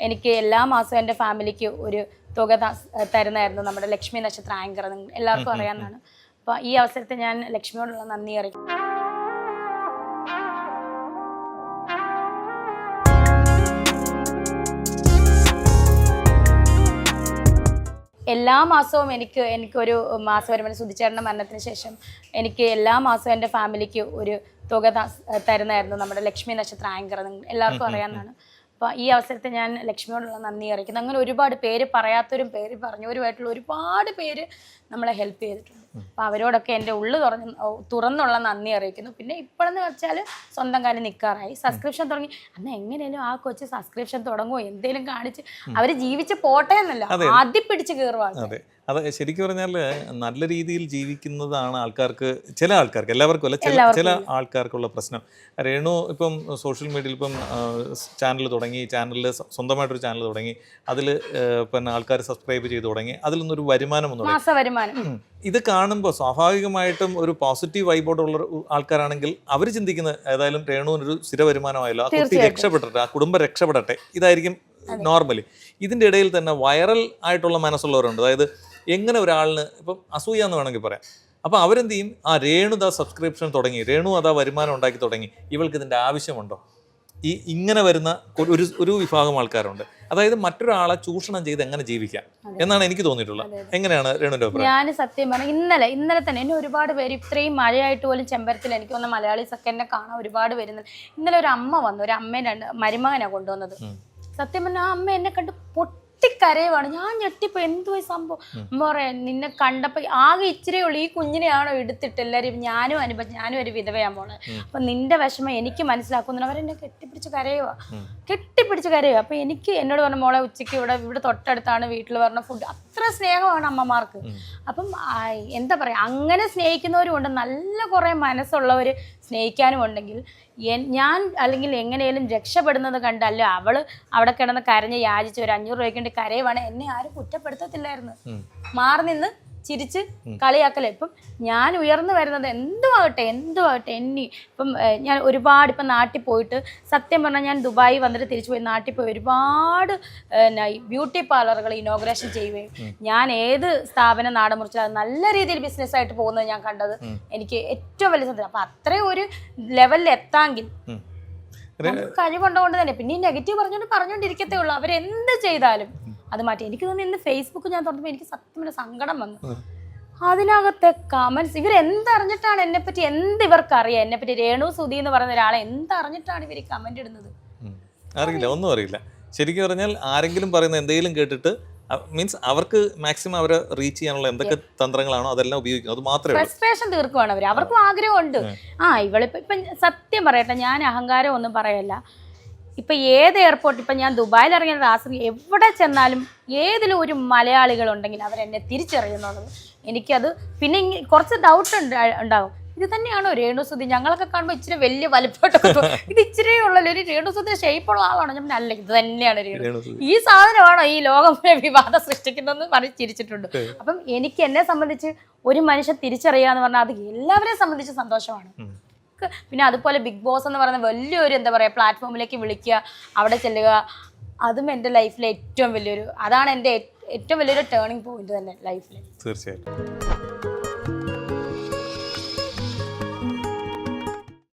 എനിക്ക് എല്ലാ മാസവും എൻ്റെ ഫാമിലിക്ക് ഒരു തുക തരുന്നതായിരുന്നു നമ്മുടെ ലക്ഷ്മി നക്ഷത്ര ആങ്കർ. എല്ലാവർക്കും അറിയാവുന്നതാണ്. അപ്പോൾ ഈ അവസരത്തിൽ ഞാൻ ലക്ഷ്മിയോടുള്ള നന്ദി അറിയിക്കും. എല്ലാ മാസവും എനിക്കൊരു മാസ വരുമാനം സുധിച്ചേട്ടൻ്റെ മരണത്തിന് ശേഷം എനിക്ക് എല്ലാ മാസവും എൻ്റെ ഫാമിലിക്ക് ഒരു തുക തരുന്നതായിരുന്നു നമ്മുടെ ലക്ഷ്മി നക്ഷത്ര ആങ്കർ. എല്ലാവർക്കും അറിയാവുന്നതാണ്. അപ്പോൾ ഈ അവസരത്തിൽ ഞാൻ ലക്ഷ്മിയോടുള്ള നന്ദി അറിയിക്കുന്നു. അങ്ങനെ ഒരുപാട് പേര് പറയാത്തവരും പേര് പറഞ്ഞവരുമായിട്ടുള്ള ഒരുപാട് പേര് നമ്മളെ ഹെൽപ്പ് ചെയ്തിട്ടുണ്ട്. അപ്പോൾ അവരോടൊക്കെ എൻ്റെ ഉള്ളു തുറന്നുള്ള നന്ദി അറിയിക്കുന്നു. പിന്നെ ഇപ്പോഴെന്ന് വെച്ചാൽ സ്വന്തം കാര്യം നിൽക്കാറായി. സബ്സ്ക്രിപ്ഷൻ തുടങ്ങി. അന്ന് എങ്ങനെയാലും ആ കൊച്ച് സബ്സ്ക്രിപ്ഷൻ തുടങ്ങുമോ എന്തെങ്കിലും കാണിച്ച് അവർ ജീവിച്ച് പോട്ടെ എന്നല്ല, ആദ്യം പിടിച്ച് കയറുവാണ്. അതെ, ശരിക്കും പറഞ്ഞാൽ നല്ല രീതിയിൽ ജീവിക്കുന്നതാണ് ആൾക്കാർക്ക്, ചില ആൾക്കാർക്ക്, എല്ലാവർക്കും അല്ല, ചില ആൾക്കാർക്കുള്ള പ്രശ്നം. രേണു ഇപ്പം സോഷ്യൽ മീഡിയയിൽ ഇപ്പം ചാനൽ തുടങ്ങി, ചാനലിൽ സ്വന്തമായിട്ടൊരു ചാനൽ തുടങ്ങി, അതിൽ പിന്നെ ആൾക്കാർ സബ്സ്ക്രൈബ് ചെയ്ത് തുടങ്ങി, അതിൽ നിന്നൊരു വരുമാനം ഇത് കാണുമ്പോൾ സ്വാഭാവികമായിട്ടും ഒരു പോസിറ്റീവ് വൈബോടുള്ള ആൾക്കാരാണെങ്കിൽ അവർ ചിന്തിക്കുന്നത് ഏതായാലും രേണുവിനൊരു സ്ഥിര വരുമാനമായല്ലോ, ആ കുട്ടി രക്ഷപ്പെടട്ടെ, ആ കുടുംബം രക്ഷപ്പെടട്ടെ, ഇതായിരിക്കും നോർമലി. ഇതിൻ്റെ ഇടയിൽ തന്നെ വൈറൽ ആയിട്ടുള്ള മനസ്സുള്ളവരുണ്ട്. അതായത് എങ്ങനെ ഒരാളിന് ഇപ്പം അസൂയ എന്ന് വേണമെങ്കിൽ പറയാം. അപ്പോൾ അവരെന്ത് ചെയ്യും, ആ രേണു ദാ സബ്സ്ക്രിപ്ഷൻ തുടങ്ങി, രേണു അതാ വരുമാനം ഉണ്ടാക്കി തുടങ്ങി, ഇവൾക്ക് ഇതിൻ്റെ ആവശ്യമുണ്ടോ? ഇങ്ങനെ വരുന്ന ഒരു വിഭാഗം ആൾക്കാരുണ്ട്. അതായത് മറ്റൊരാളെ ചൂഷണം ചെയ്ത് എങ്ങനെ ജീവിക്കാം എന്നാണ് എനിക്ക് തോന്നിയിട്ടുള്ളത്. എങ്ങനെയാണ് രേണുവിന്റെ അഭിപ്രായം? ഞാൻ സത്യം പറഞ്ഞാൽ ഇന്നലെ തന്നെ എന്നെ ഒരുപാട് പേര്, ഇത്രയും മഴയായിട്ട് പോലും ചെമ്പരത്തിൽ എനിക്ക് വന്ന മലയാളീസൊക്കെ എന്നെ കാണാൻ ഒരുപാട് വരുന്നത്. ഇന്നലെ ഒരു അമ്മ വന്നു, ഒരു അമ്മേനെ മരുമകനാണ് കൊണ്ടുവന്നത്. സത്യം പറഞ്ഞാൽ ആ അമ്മ എന്നെ കണ്ട് പൊട്ടിക്കരയുവാണ്. ഞാൻ ഞെട്ടിപ്പോ എന്തുവായി സംഭവം. അമ്മ പറയാ, നിന്നെ കണ്ടപ്പോ ആകെ ഇച്ചിരി ഉള്ളു, ഈ കുഞ്ഞിനെയാണോ എടുത്തിട്ട് എല്ലാവരും, ഞാനും ഒരു വിധവയാ മോളെ, അപ്പൊ നിന്റെ വിഷമം എനിക്ക് മനസ്സിലാക്കുന്നു. അവരെന്നെ കെട്ടിപ്പിടിച്ച് കരയുക. അപ്പൊ എന്നോട് പറഞ്ഞ മോളെ ഉച്ചയ്ക്ക് ഇവിടെ തൊട്ടടുത്താണ് വീട്ടിൽ പറഞ്ഞ ഫുഡ്. അത്ര സ്നേഹമാണ് അമ്മമാർക്ക്. അപ്പം എന്താ പറയാ, അങ്ങനെ സ്നേഹിക്കുന്നവരും ഉണ്ട്, നല്ല കുറെ മനസ്സുള്ളവർ സ്നേഹിക്കാനും ഉണ്ടെങ്കിൽ ഞാൻ അല്ലെങ്കിൽ എങ്ങനെയും രക്ഷപ്പെടുന്നത് കണ്ടല്ല അവള് അവിടെ കിടന്ന് കരഞ്ഞ് യാചിച്ച് ഒരു 500 രൂപയ്ക്ക് കരയുവാണ്, എന്നെ ആരും കുറ്റപ്പെടുത്തത്തില്ലായിരുന്നു. മാറി നിന്ന് ചിരിച്ച് കളിയാക്കല്ലേ. ഇപ്പം ഞാൻ ഉയർന്നു വരുന്നത് എന്തുമാകട്ടെ ഇപ്പം ഞാൻ ഒരുപാട് ഇപ്പം നാട്ടിൽ പോയിട്ട്, സത്യം പറഞ്ഞാൽ ഞാൻ ദുബായി വന്നിട്ട് തിരിച്ചു പോയി, നാട്ടിൽ പോയി ഒരുപാട് ബ്യൂട്ടി പാർലറുകൾ ഇനോഗ്രേഷൻ ചെയ്യുകയും, ഞാൻ ഏത് സ്ഥാപനം നാടൻ മുറിച്ചാൽ അത് നല്ല രീതിയിൽ ബിസിനസ്സായിട്ട് പോകുന്നത് ഞാൻ കണ്ടത് എനിക്ക് ഏറ്റവും വലിയ സന്തോഷം. അപ്പം അത്രയും ഒരു ലെവലിൽ എത്താമെങ്കിൽ കഴിവുണ്ടോണ്ട് തന്നെ. പിന്നെ ഈ നെഗറ്റീവ് പറഞ്ഞുകൊണ്ടിരിക്കത്തേ ഉള്ളൂ. അവരെന്ത് ചെയ്താലും അത് മാറ്റി. എനിക്ക് തോന്നുന്നു ഇന്ന് ഫേസ്ബുക്ക് ഞാൻ തുറന്നപ്പോൾ എനിക്ക് സത്യം സങ്കടം വന്നു. അതിനകത്തെ കമന്റ്സ്, ഇവരെന്തറിഞ്ഞിട്ടാണ് എന്നെപ്പറ്റി, ഇവർക്കറിയാം എന്നെപ്പറ്റി, രേണു സുധി എന്ന് പറയുന്ന ഒരാളെ എന്തറിഞ്ഞിട്ടാണ് ഇവർ കമന്റ് ഇടുന്നത്? അറിയില്ല, ഒന്നും അറിയില്ല. ശരിക്കും പറഞ്ഞാൽ ആരെങ്കിലും പറയുന്ന എന്തെങ്കിലും കേട്ടിട്ട് മീൻസ് അവർക്ക് മാക്സിമം അവരെ റീച്ച് ചെയ്യാനുള്ള എന്തൊക്കെ തന്ത്രങ്ങളാണോ അതെല്ലാം ഉപയോഗിക്കും. അത് മാത്രമേ ഫ്രസ്ട്രേഷൻ തീർക്കുവാണ് അവർ. അവർക്കും ആഗ്രഹമുണ്ട്. ഇവളിപ്പം സത്യം പറയട്ടെ, ഞാൻ അഹങ്കാരം ഒന്നും പറയല്ല. ഇപ്പം ഏത് എയർപോർട്ട്, ഇപ്പം ഞാൻ ദുബായിൽ ഇറങ്ങിയ രാത്രി എവിടെ ചെന്നാലും ഏതിലും ഒരു മലയാളികളുണ്ടെങ്കിൽ അവരെന്നെ തിരിച്ചറിയുന്നുള്ളത് എനിക്കത്. പിന്നെ കുറച്ച് ഡൗട്ട് ഉണ്ടാകും, ഇത് തന്നെയാണോ രേണു സുധി? ഞങ്ങളൊക്കെ കാണുമ്പോൾ ഇച്ചിരി വലിയ വലുപ്പമായിട്ടൊക്കെ ഇത് ഇച്ചിരി ഉള്ളല്ലോ, ഒരു രേണു സുധി ഷേപ്പുള്ള ആളാണോ? ഞാൻ അല്ല, ഇത് തന്നെയാണ് രേണു. ഈ സാധനമാണോ ഈ ലോകം വിവാദം സൃഷ്ടിക്കുന്നതെന്ന് പറഞ്ഞ് ചിരിച്ചിട്ടുണ്ട്. അപ്പം എനിക്ക് എന്നെ സംബന്ധിച്ച് ഒരു മനുഷ്യൻ തിരിച്ചറിയാന്ന് പറഞ്ഞാൽ അത് എല്ലാവരെയും സംബന്ധിച്ച് സന്തോഷമാണ്. പിന്നെ അതുപോലെ ബിഗ് ബോസ് എന്ന് പറയുന്ന വലിയൊരു എന്താ പറയുക പ്ലാറ്റ്ഫോമിലേക്ക് വിളിക്കുക, അവിടെ ചെല്ലുക, അതും എൻ്റെ ലൈഫിലെ ഏറ്റവും വലിയൊരു, അതാണ് എൻ്റെ ഏറ്റവും വലിയൊരു ടേണിംഗ് പോയിന്റ് തന്നെ ലൈഫിൽ. തീർച്ചയായിട്ടും.